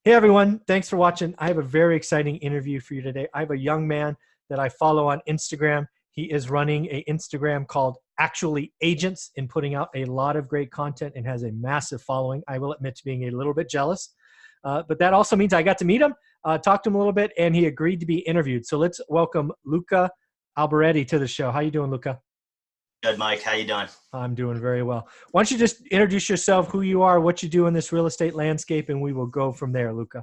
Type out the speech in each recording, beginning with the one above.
Hey everyone, thanks for watching. I have a very exciting interview for you today. I have a young man that I follow on Instagram. He is running an Instagram called Actually Agents and putting out a lot of great content and has a massive following. I will admit to being a little bit jealous, but that also means I got to meet him, talk to him a little bit, and he agreed to be interviewed. So let's welcome Luca Alboretti to the show. How you doing, Luca? Good, Mike. How you doing? I'm doing very well. Why don't you just introduce yourself, who you are, what you do in this real estate landscape, and we will go from there, Luca.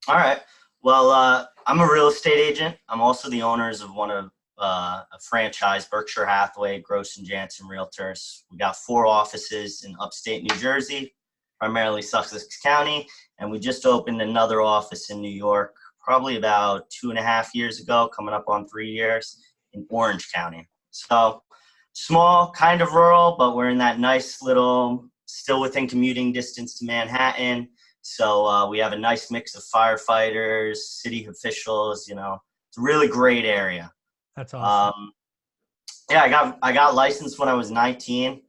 All right. Well, I'm a real estate agent. I'm also the owners of one of a franchise, Berkshire Hathaway, Gross and Jansen Realtors. We got 4 offices in upstate New Jersey, primarily Sussex County, and we just opened another office in New York, probably about 2.5 years ago, coming up on 3 years, in Orange County. So small, kind of rural, but we're in that nice little, still within commuting distance to Manhattan. So we have a nice mix of firefighters, city officials. It's a really great area. That's awesome. Yeah, I got licensed when I was 19.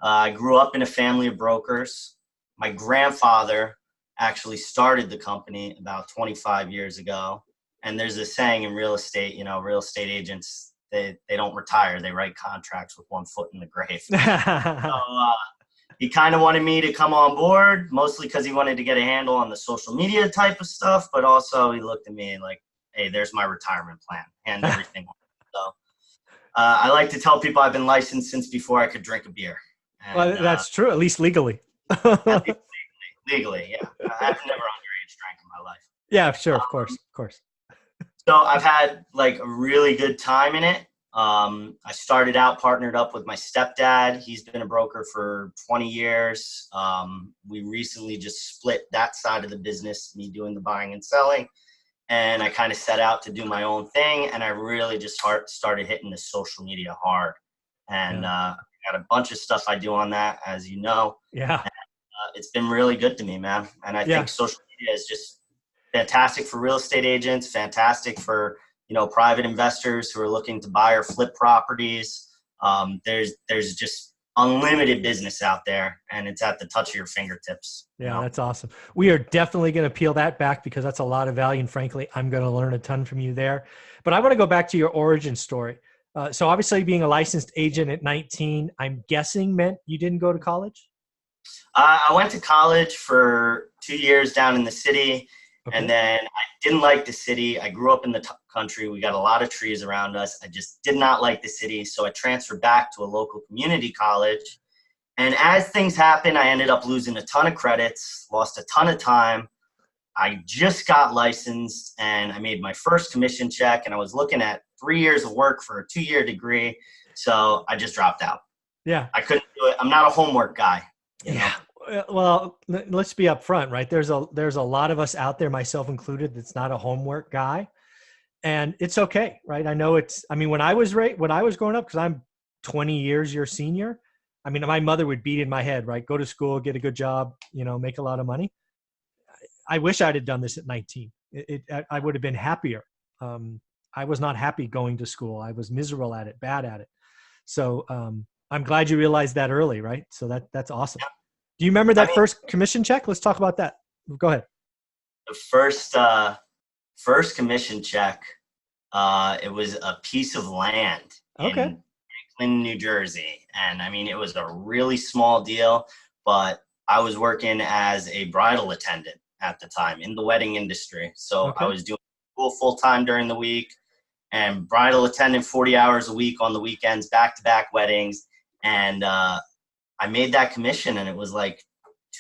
I grew up in a family of brokers. My grandfather actually started the company about 25 years ago. And there's a saying in real estate, real estate agents, they don't retire. They write contracts with one foot in the grave. So he kind of wanted me to come on board, mostly because he wanted to get a handle on the social media type of stuff, but also he looked at me like, hey, there's my retirement plan, hand everything. So I like to tell people I've been licensed since before I could drink a beer. Well, And that's true, at least legally. at least legally, yeah. I've never underage drank in my life. Yeah, sure, of course, of course. So I've had like a really good time in it. I started out partnered up with my stepdad. He's been a broker for 20 years. We recently just split that side of the business, me doing the buying and selling. And I kind of set out to do my own thing. And I really just started hitting the social media hard. And got a bunch of stuff I do on that, as you know. Yeah. It's been really good to me, man. And I Yeah. think social media is just fantastic for real estate agents, fantastic for private investors who are looking to buy or flip properties. There's just unlimited business out there, and it's at the touch of your fingertips. Yeah, that's awesome. We are definitely going to peel that back because that's a lot of value, and frankly, I'm going to learn a ton from you there. But I want to go back to your origin story. So obviously being a licensed agent at 19, I'm guessing meant you didn't go to college? I went to college for 2 years down in the city. Okay. And then I didn't like the city. I grew up in the country. We got a lot of trees around us. I just did not like the city. So I transferred back to a local community college. And as things happened, I ended up losing a ton of credits, lost a ton of time. I just got licensed and I made my first commission check. And I was looking at 3 years of work for a 2-year degree. So I just dropped out. Yeah. I couldn't do it. I'm not a homework guy. Yeah. Well, let's be upfront, right? There's a lot of us out there, myself included, that's not a homework guy, and it's okay, right? I know I mean, when I was growing up, because I'm 20 years your senior, I mean, my mother would beat in my head, right? Go to school, get a good job, make a lot of money. I wish I'd have done this at 19. I would have been happier. I was not happy going to school. I was miserable at it, bad at it. So I'm glad you realized that early, right? So that's awesome. Do you remember that first commission check? Let's talk about that. Go ahead. The first commission check, it was a piece of land in Franklin, New Jersey. And I mean, it was a really small deal, but I was working as a bridal attendant at the time in the wedding industry. So I was doing school full time during the week and bridal attendant 40 hours a week on the weekends, back-to-back weddings. And I made that commission and it was like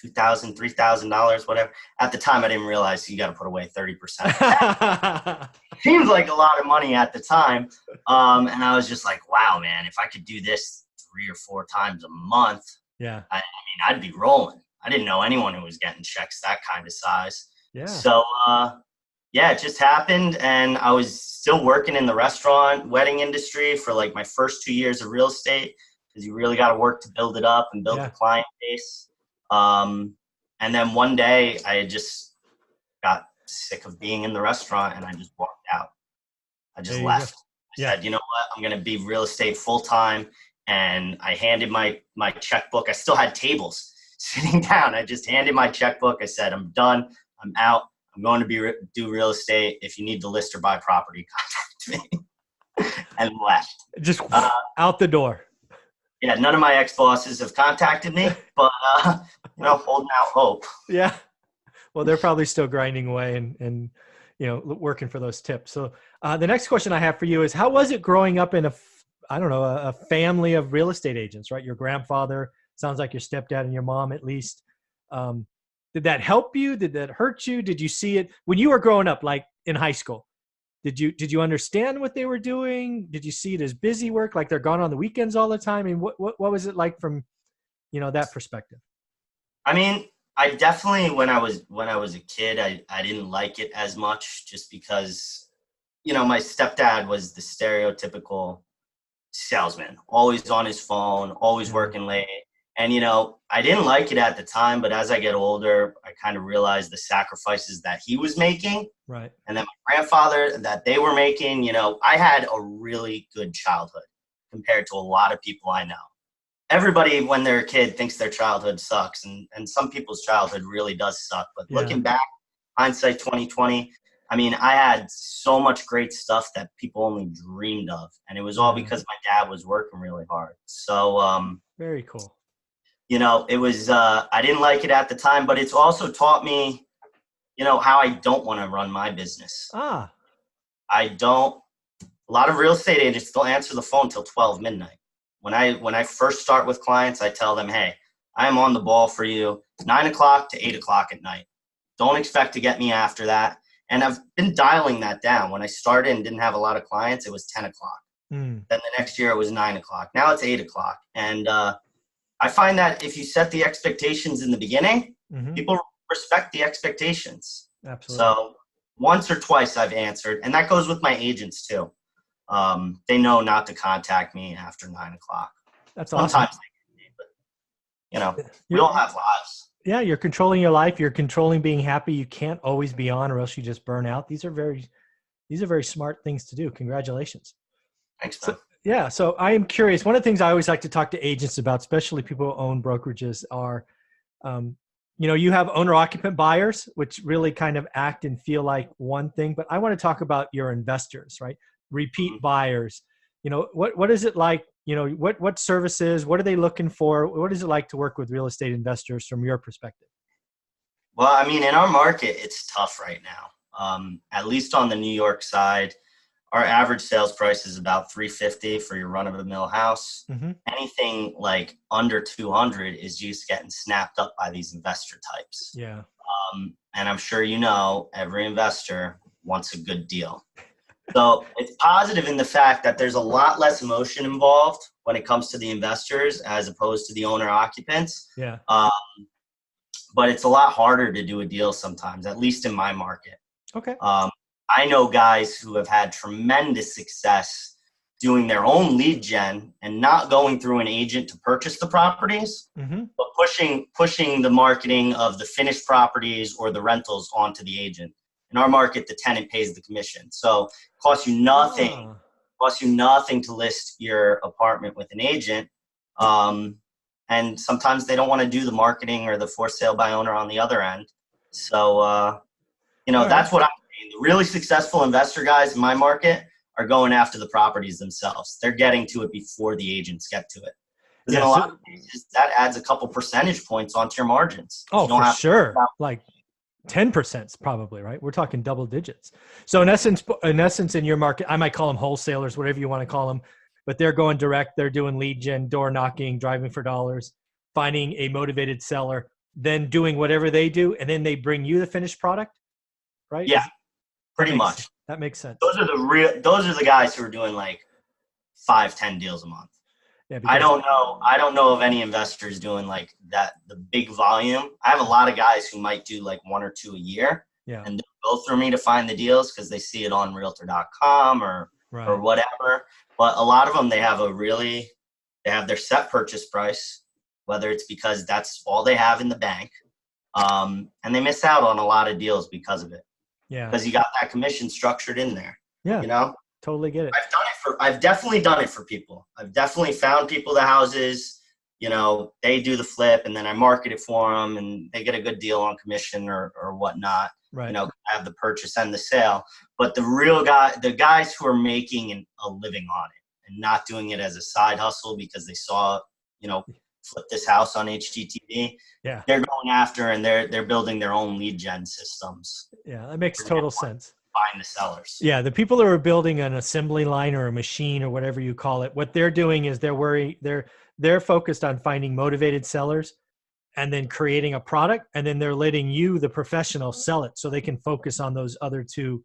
$2,000, $3,000, whatever. At the time, I didn't realize you got to put away 30%. Seemed like a lot of money at the time. And I was just like, wow, man, if I could do this 3 or 4 times a month, I mean, I'd be rolling. I didn't know anyone who was getting checks that kind of size. Yeah. So, it just happened. And I was still working in the restaurant wedding industry for like my first 2 years of real estate, because you really got to work to build it up and build the client base. And then one day I just got sick of being in the restaurant and I just walked out. I just left. I said, you know what? I'm going to be real estate full time. And I handed my checkbook. I still had tables sitting down. I just handed my checkbook. I said, I'm done. I'm out. I'm going to do real estate. If you need to list or buy property, contact me. And left. Just out the door. Yeah, none of my ex-bosses have contacted me, but holding out hope. Yeah. Well, they're probably still grinding away and working for those tips. So the next question I have for you is, how was it growing up in a family of real estate agents, right? Your grandfather, sounds like your stepdad and your mom at least. Did that help you? Did that hurt you? Did you see it when you were growing up, like in high school? Did you understand what they were doing? Did you see it as busy work, like they're gone on the weekends all the time? I mean, what was it like from, that perspective? I mean, I definitely, when I was a kid, I didn't like it as much just because, my stepdad was the stereotypical salesman, always on his phone, always working late. And, I didn't like it at the time, but as I get older, I kind of realized the sacrifices that he was making. Right. And then my grandfather, that they were making. I had a really good childhood compared to a lot of people I know. Everybody, when they're a kid, thinks their childhood sucks. And some people's childhood really does suck. But looking back, hindsight 2020, I mean, I had so much great stuff that people only dreamed of. And it was all because my dad was working really hard. So very cool. It was, I didn't like it at the time, but it's also taught me, how I don't want to run my business. A lot of real estate agents don't answer the phone till 12 midnight. When I first start with clients, I tell them, hey, I'm on the ball for you 9 o'clock to 8 o'clock at night. Don't expect to get me after that. And I've been dialing that down. When I started and didn't have a lot of clients, it was 10 o'clock. Then the next year it was 9 o'clock. Now it's 8 o'clock. And, I find that if you set the expectations in the beginning, people respect the expectations. Absolutely. So once or twice I've answered, and that goes with my agents too. They know not to contact me after 9 o'clock. That's awesome. Sometimes they can, but we all have lives. Yeah, you're controlling your life. You're controlling being happy. You can't always be on, or else you just burn out. These are very smart things to do. Congratulations. Thanks, man. Yeah. So I am curious. One of the things I always like to talk to agents about, especially people who own brokerages, are, you have owner occupant buyers, which really kind of act and feel like one thing, but I want to talk about your investors, right? Repeat buyers. What is it like? What services, what are they looking for? What is it like to work with real estate investors from your perspective? Well, I mean, in our market, it's tough right now. At least on the New York side, our average sales price is about $350 for your run-of-the-mill house. Anything like under 200 is just getting snapped up by these investor types. Yeah. And I'm sure every investor wants a good deal. So it's positive in the fact that there's a lot less emotion involved when it comes to the investors as opposed to the owner occupants. Yeah. But it's a lot harder to do a deal sometimes, at least in my market. Okay. I know guys who have had tremendous success doing their own lead gen and not going through an agent to purchase the properties, but pushing the marketing of the finished properties or the rentals onto the agent. In our market, the tenant pays the commission. So it costs you nothing to list your apartment with an agent. And sometimes they don't want to do the marketing or the for sale by owner on the other end. So, that's what I'm saying. The really successful investor guys in my market are going after the properties themselves. They're getting to it before the agents get to it. Because in a lot of cases, that adds a couple percentage points onto your margins. Oh, for sure. Like 10% probably, right? We're talking double digits. So in essence, in your market, I might call them wholesalers, whatever you want to call them, but they're going direct. They're doing lead gen, door knocking, driving for dollars, finding a motivated seller, then doing whatever they do. And then they bring you the finished product, right? Yeah, pretty much. That makes sense. Those are the guys who are doing like 5-10 deals a month. Yeah, I don't know of any investors doing like that, the big volume. I have a lot of guys who might do like 1 or 2 a year, and they'll go through me to find the deals because they see it on realtor.com or whatever. But a lot of them, they have their set purchase price, whether it's because that's all they have in the bank. And they miss out on a lot of deals because of it. Yeah. Because you got that commission structured in there. Yeah. Totally get it. I've definitely done it for people. I've definitely found people the houses, they do the flip and then I market it for them and they get a good deal on commission or whatnot. Right. I have the purchase and the sale. But the guys who are making a living on it and not doing it as a side hustle because they saw, flip this house on HGTV. Yeah. They're going after and they're building their own lead gen systems. Yeah, that makes total sense. Find the sellers. Yeah, the people who are building an assembly line or a machine or whatever you call it, what they're doing is they're focused on finding motivated sellers and then creating a product, and then they're letting you, the professional, sell it so they can focus on those other two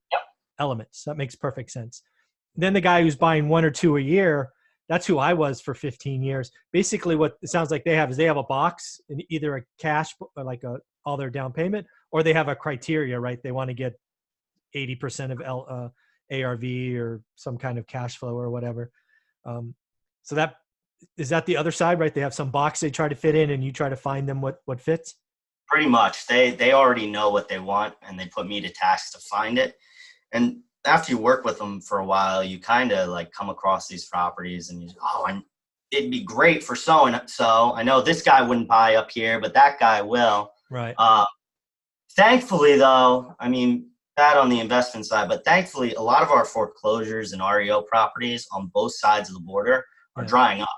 elements. That makes perfect sense. Then the guy who's buying one or two a year, that's who I was for 15 years. Basically what it sounds like they have is they have a box, either a cash, like all their down payment, or they have a criteria, right? They want to get 80% of ARV or some kind of cash flow or whatever. So is that the other side, right? They have some box they try to fit in and you try to find them what fits? Pretty much. They already know what they want and they put me to task to find it. And after you work with them for a while, you kind of like come across these properties and it'd be great for so-and-so. I know this guy wouldn't buy up here, but that guy will. Right. Thankfully though, that on the investment side, but thankfully a lot of our foreclosures and REO properties on both sides of the border are drying up.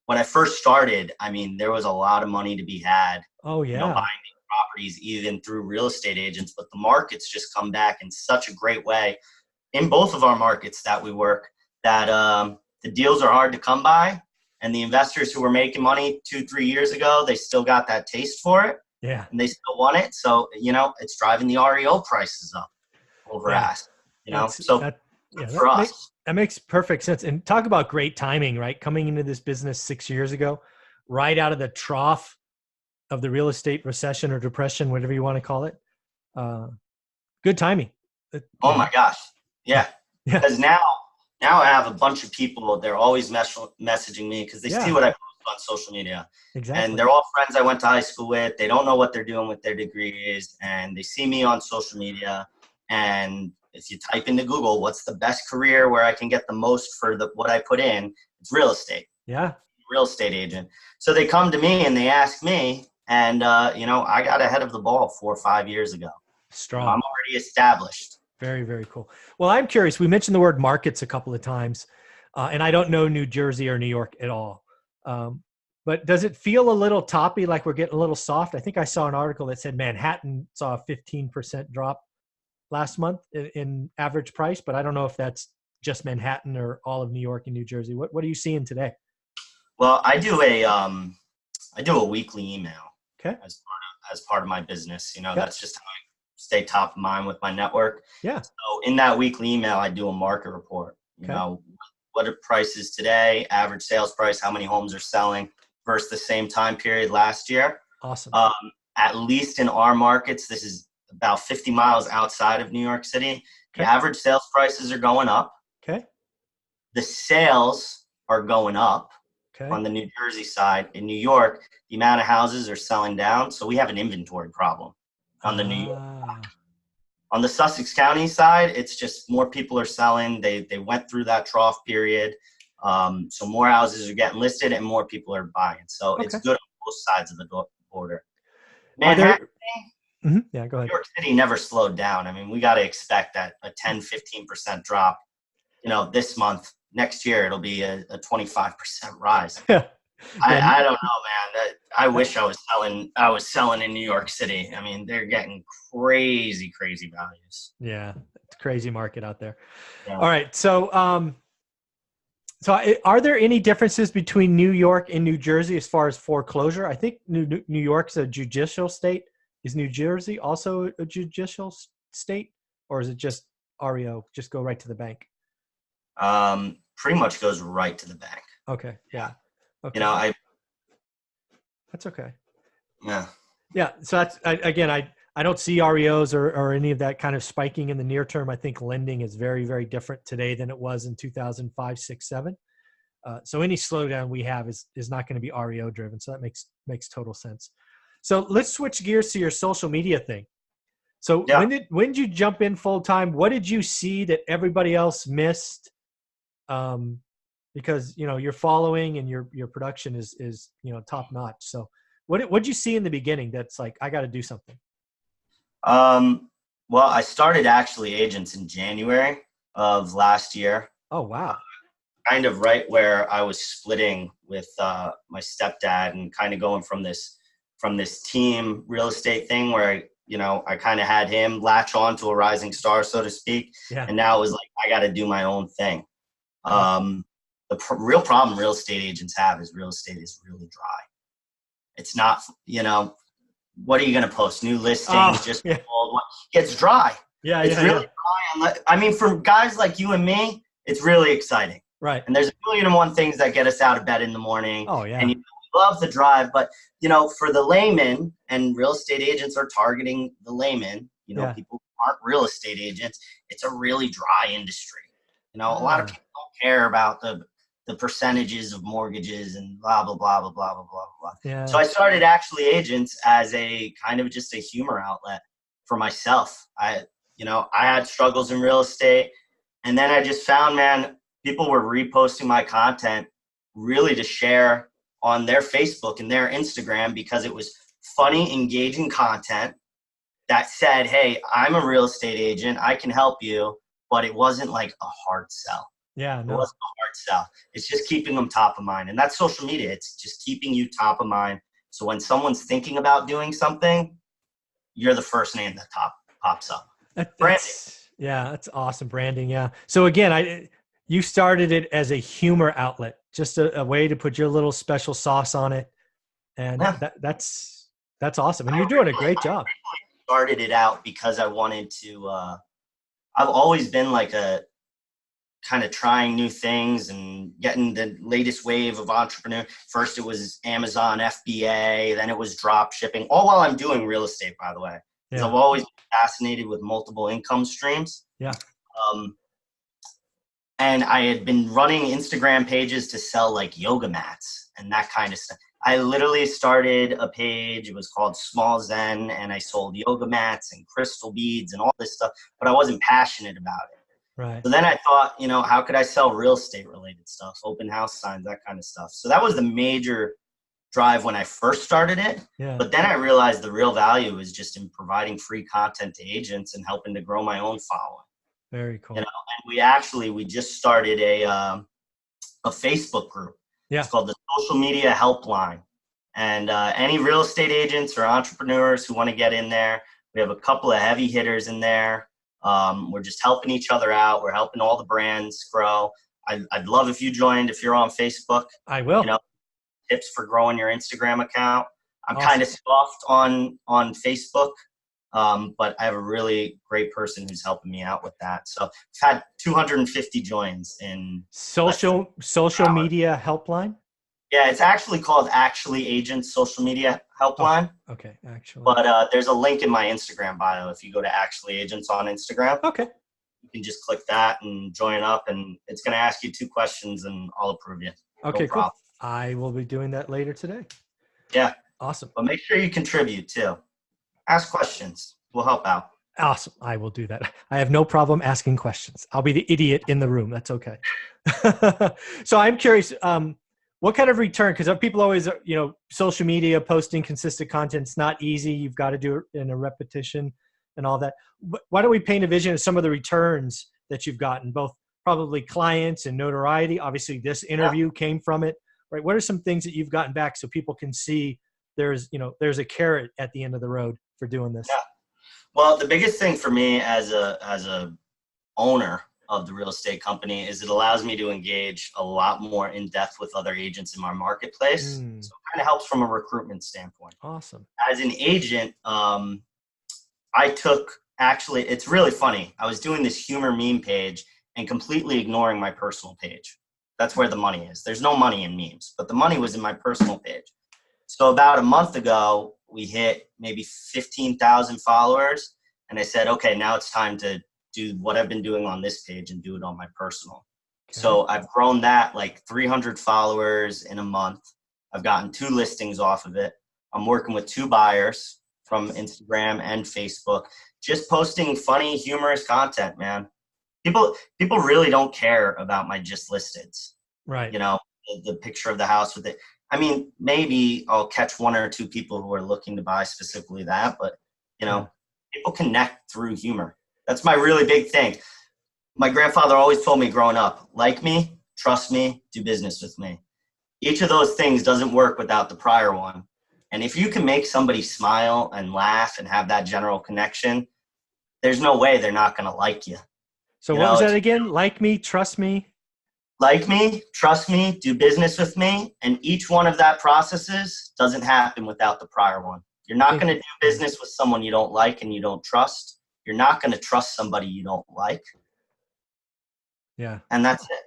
When I first started, there was a lot of money to be had. Oh yeah. Buying these properties even through real estate agents, but the market's just come back in such a great way in both of our markets that we work, that the deals are hard to come by, and the investors who were making money 2-3 years ago, they still got that taste for it. Yeah. And they still want it. So, it's driving the REO prices up over ask, for us. That makes perfect sense. And talk about great timing, right? Coming into this business 6 years ago, right out of the trough of the real estate recession or depression, whatever you want to call it. Good timing. Oh my gosh. Yeah. Because now I have a bunch of people, they're always messaging me because they see what I post on social media. Exactly. And they're all friends I went to high school with. They don't know what they're doing with their degrees, and they see me on social media. And if you type into Google, what's the best career where I can get the most for what I put in, it's real estate. Yeah. Real estate agent. So they come to me and they ask me, and I got ahead of the ball 4 or 5 years ago. Strong. I'm already established. Very, very cool. Well, I'm curious. We mentioned the word markets a couple of times, and I don't know New Jersey or New York at all. But does it feel a little toppy, like we're getting a little soft? I think I saw an article that said Manhattan saw a 15% drop last month in average price, but I don't know if that's just Manhattan or all of New York and New Jersey. What are you seeing today? Well, I do a weekly email. Okay. As part of my business, that's just how I stay top of mind with my network. Yeah. So in that weekly email, I do a market report. What are prices today, average sales price, how many homes are selling versus the same time period last year. Awesome. At least in our markets, this is about 50 miles outside of New York City. Okay. The average sales prices are going up. Okay. The sales are going up. Okay. On the New Jersey side. In New York, the amount of houses are selling down, so we have an inventory problem on the New York side. On the Sussex County side, it's just more people are selling. They went through that trough period, so more houses are getting listed and more people are buying. So it's good on both sides of the border. Manhattan, yeah, go ahead. New York City never slowed down. We got to expect that a 10-15% drop. This month. Next year, it'll be a 25% rise. I don't know, man. I wish I was selling in New York City. They're getting crazy values. Yeah, it's a crazy market out there. Yeah. All right. So, are there any differences between New York and New Jersey as far as foreclosure? I think New York's a judicial state. Is New Jersey also a judicial state, or is it just REO? Just go right to the bank? Pretty much goes right to the bank. Okay. Yeah. Okay. That's okay. Yeah. Yeah. So that's, I don't see REOs or any of that kind of spiking in the near term. I think lending is very, very different today than it was in 2005, 6, 7. So any slowdown we have is not going to be REO driven. So that makes total sense. So let's switch gears to your social media thing. So when did you jump in full time? What did you see that everybody else missed? because, your following and your production is, top notch. So what'd you see in the beginning that's like, I got to do something? Well, I started Actually Agents in January of last year. Oh, wow. Kind of right where I was splitting with my stepdad and kind of going from this team real estate thing where I kind of had him latch on to a rising star, so to speak. Yeah. And now it was like, I got to do my own thing. Real problem real estate agents have is real estate is really dry. It's not, what are you going to post? New listings, old one. It's dry. Yeah. It's really dry. I mean, for guys like you and me, it's really exciting. Right. And there's a million and one things that get us out of bed in the morning. Oh, yeah. And we love the drive, but for the layman, and real estate agents are targeting the layman, people who aren't real estate agents, it's a really dry industry. A lot of people don't care about the percentages of mortgages and blah, blah, blah, blah, blah, blah, blah, blah. Yeah. So I started Actually Agents as a kind of just a humor outlet for myself. I had struggles in real estate, and then I just found, man, people were reposting my content really to share on their Facebook and their Instagram because it was funny, engaging content that said, hey, I'm a real estate agent, I can help you, but it wasn't like a hard sell. Yeah, no. It wasn't a hard sell. It's just keeping them top of mind. And that's social media. It's just keeping you top of mind. So when someone's thinking about doing something, you're the first name that pops up. That's awesome branding. Yeah. So again, you started it as a humor outlet, just a way to put your little special sauce on it. And that's awesome. And you're doing a great job. I started it out because I wanted to, I've always been like a kind of trying new things and getting the latest wave of entrepreneur. First it was Amazon FBA, then it was drop shipping, all while I'm doing real estate, by the way. Because I've always been fascinated with multiple income streams. Yeah. And I had been running Instagram pages to sell like yoga mats and that kind of stuff. I literally started a page. It was called Small Zen, and I sold yoga mats and crystal beads and all this stuff, but I wasn't passionate about it. Right. So then I thought, how could I sell real estate related stuff, open house signs, that kind of stuff. So that was the major drive when I first started it. Yeah. But then I realized the real value is just in providing free content to agents and helping to grow my own following. Very cool. And we just started a Facebook group. Yeah. It's called the Social Media Helpline. And any real estate agents or entrepreneurs who want to get in there, we have a couple of heavy hitters in there. We're just helping each other out. We're helping all the brands grow. I'd love if you joined, if you're on Facebook. I will. Tips for growing your Instagram account. I'm Awesome. kind of soft on Facebook, but I have a really great person who's helping me out with that. So I've had 250 joins in social media helpline. Yeah, it's actually called Actually Agents Social Media Helpline. Oh, okay, actually. But there's a link in my Instagram bio. If you go to Actually Agents on Instagram, okay, you can just click that and join up, and it's going to ask you 2 questions, and I'll approve you. Okay, cool. I will be doing that later today. Yeah. Awesome. But make sure you contribute too. Ask questions. We'll help out. Awesome. I will do that. I have no problem asking questions. I'll be the idiot in the room. That's okay. So I'm curious, what kind of return? Because people always, social media, posting consistent content, it's not easy. You've got to do it in a repetition and all that. Why don't we paint a vision of some of the returns that you've gotten, both probably clients and notoriety? Obviously, this interview came from it, right? What are some things that you've gotten back so people can see there's a carrot at the end of the road for doing this? Yeah. Well, the biggest thing for me as a owner of the real estate company is it allows me to engage a lot more in depth with other agents in my marketplace. So it kind of helps from a recruitment standpoint. Awesome. As an agent, it's really funny. I was doing this humor meme page and completely ignoring my personal page. That's where the money is. There's no money in memes, but the money was in my personal page. So about a month ago, we hit maybe 15,000 followers. And I said, okay, now it's time to do what I've been doing on this page and do it on my personal. Okay. So I've grown that like 300 followers in a month. I've gotten 2 listings off of it. I'm working with 2 buyers from Instagram and Facebook, just posting funny, humorous content, man. People really don't care about my just listeds. Right. you know, the picture of the house with it. I mean, maybe I'll catch one or two people who are looking to buy specifically that, but you know, people connect through humor. That's my really big thing. My grandfather always told me growing up, like me, trust me, do business with me. Each of those things doesn't work without the prior one. And if you can make somebody smile and laugh and have that general connection, there's no way they're not going to like you. So You what know, was it's that again? Like me, trust me. like me, trust me, do business with me. And each one of that processes doesn't happen without the prior one. You're not going to do business with someone you don't like and you don't trust. You're not going to trust somebody you don't like. Yeah. And that's it.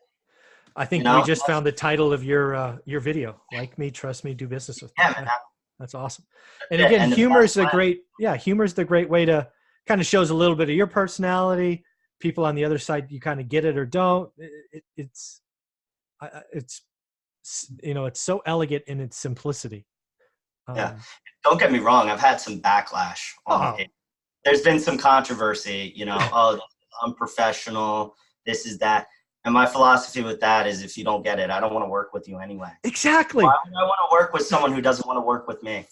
I think You we know, just found the title of your video. Like me, trust me, do business with me. yeah, man, That's awesome. And that's it. again, And the humor best is the great way to kind of shows a little bit of your personality. People on the other side, you kind of get it or don't. It's it's so elegant in its simplicity. yeah. Don't get me wrong. I've had some backlash on it. There's been some controversy, you know, oh, this is unprofessional, this is that. And my philosophy with that is if you don't get it, I don't want to work with you anyway. Exactly. Why would I want to work with someone who doesn't want to work with me?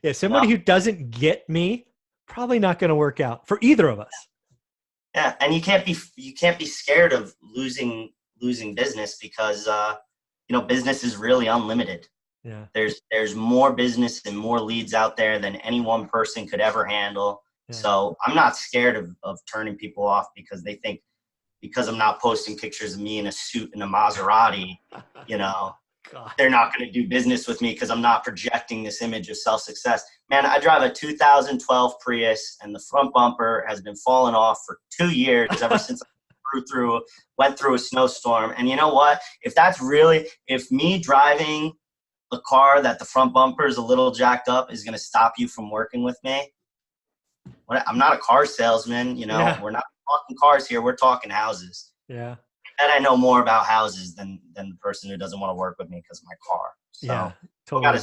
Yeah, somebody who doesn't get me, probably not going to work out for either of us. Yeah, and you can't be scared of losing business because you know, business is really unlimited. Yeah. There's more business and more leads out there than any one person could ever handle. Yeah. So I'm not scared of turning people off because they think because I'm not posting pictures of me in a suit in a Maserati, you know, God, they're not going to do business with me because I'm not projecting this image of self-success. Man, I drive a 2012 Prius and the front bumper has been falling off for 2 years ever since I went through a snowstorm. And you know what? If me driving a car that the front bumper is a little jacked up is going to stop you from working with me, I'm not a car salesman. You know, We're not talking cars here. We're talking houses. Yeah. And I know more about houses than the person who doesn't want to work with me because of my car. So yeah, totally.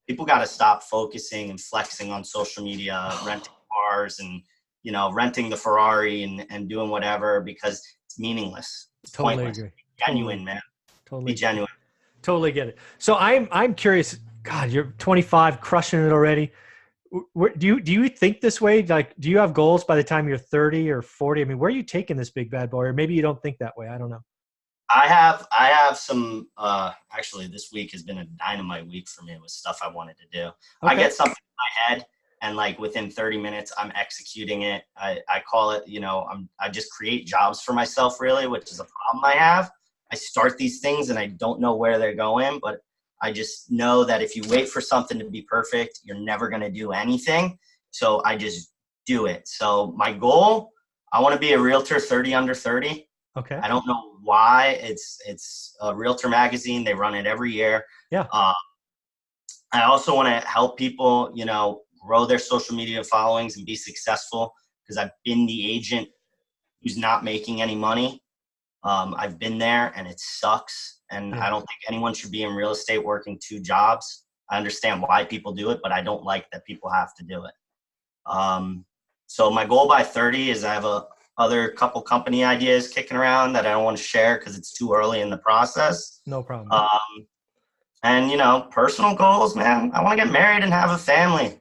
People got to stop focusing and flexing on social media, renting cars and, you know, renting the Ferrari and doing whatever because it's meaningless. It's totally pointless. agree. Be genuine, man. Totally. Be genuine. Totally get it. So I'm curious. God, you're 25, crushing it already. Do you think this way? Like, do you have goals by the time you're 30 or 40? I mean, where are you taking this big bad boy? Or maybe you don't think that way. I don't know. I have some, actually this week has been a dynamite week for me with stuff I wanted to do. Okay. I get something in my head and like within 30 minutes, I'm executing it. I call it, you know, I just create jobs for myself really, which is a problem I have. I start these things and I don't know where they're going, but I just know that if you wait for something to be perfect, you're never going to do anything. So I just do it. So my goal, I want to be a realtor 30 under 30. Okay. I don't know why. It's a realtor magazine. They run it every year. Yeah. I also want to help people, you know, grow their social media followings and be successful because I've been the agent who's not making any money. I've been there and it sucks. And I don't think anyone should be in real estate working 2 jobs. I understand why people do it, but I don't like that people have to do it. So my goal by 30 is I have other couple company ideas kicking around that I don't want to share because it's too early in the process. No problem. And, you know, personal goals, man. I want to get married and have a family.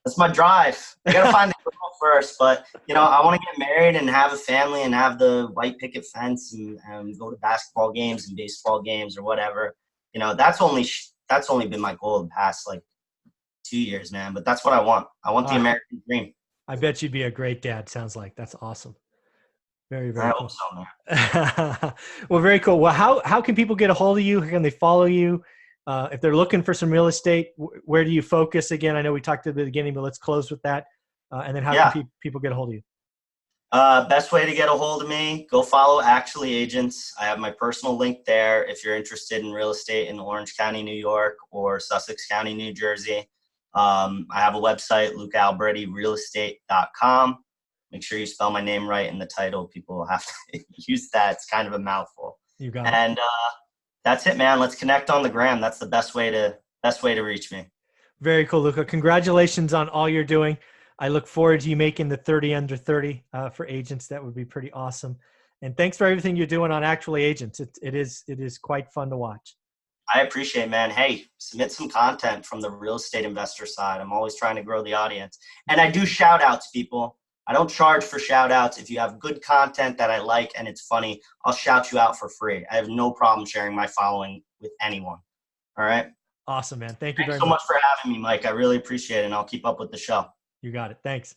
That's my drive. I got to find the girl first, but, you know, I want to get married and have a family and have the white picket fence and go to basketball games and baseball games or whatever. You know, that's only been my goal the past, like, 2 years, man. But that's what I want. I want the American dream. I bet you'd be a great dad. Sounds like that's awesome. Very, very I cool. hope so, man. Well, very cool. Well, how can people get a hold of you? How can they follow you? If they're looking for some real estate, where do you focus again? I know we talked at the beginning, but let's close with that. And then how can people get a hold of you? Best way to get a hold of me, go follow Actually Agents. I have my personal link there if you're interested in real estate in Orange County, New York, or Sussex County, New Jersey. I have a website, lucaalborettirealestate.com. Make sure you spell my name right in the title. People have to use that. It's kind of a mouthful. You got it. And that's it, man. Let's connect on the gram. That's the best way to reach me. Very cool, Luca. Congratulations on all you're doing. I look forward to you making the 30 under 30 for agents. That would be pretty awesome. And thanks for everything you're doing on Actually Agents. It is quite fun to watch. I appreciate it, man. Hey, submit some content from the real estate investor side. I'm always trying to grow the audience. And I do shout outs, people. I don't charge for shout outs. If you have good content that I like and it's funny, I'll shout you out for free. I have no problem sharing my following with anyone. All right. Awesome, man. Thank you Thanks very so much much for having me, Mike. I really appreciate it. And I'll keep up with the show. You got it. Thanks.